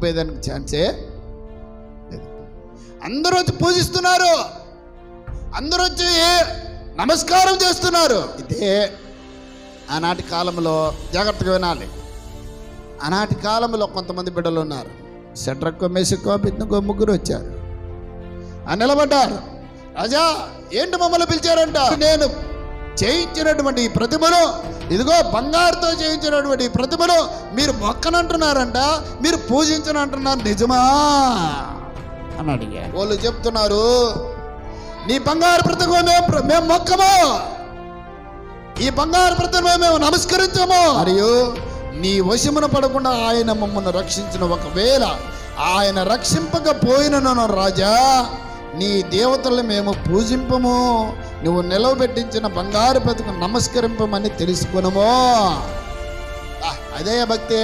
తప్పిపోయేదానికి ఛాన్సే లేదు. అందరూ వచ్చి పూజిస్తున్నారు, అందరూ వచ్చి నమస్కారం చేస్తున్నారు. ఇదే ఆనాటి కాలంలో, జాగ్రత్తగా వినాలి, ఆనాటి కాలంలో కొంతమంది బిడ్డలు ఉన్నారు. షడ్రకు మెషకు అబేద్నెగో ముగ్గురు వచ్చారు, నిలబడ్డారు. రాజా, ఏంటి మమ్మల్ని పిలిచారంట? నేను చేయించినటువంటి ఈ ప్రతిమను, ఇదిగో బంగారుతో చేయించినటువంటి ఈ ప్రతిమను మీరు మొక్కనంటున్నారంట, మీరు పూజించనంటున్నారు, నిజమా అని అడిగారు. వాళ్ళు చెప్తున్నారు, నీ బంగారు ప్రతిమ మేము మొక్కము, ఈ బంగారు ప్రతిమ మేము నమస్కరించము, మరియు నీ వశమున పడకుండా ఆయన మమ్మల్ని రక్షించిన, ఒకవేళ ఆయన రక్షింపకపోయినను రాజా, నీ దేవతల్ని మేము పూజింపము, నువ్వు నిలవబెట్టించిన బంగారు ప్రతిమకు నమస్కరింపమని తెలుసుకునము. అదే భక్తి.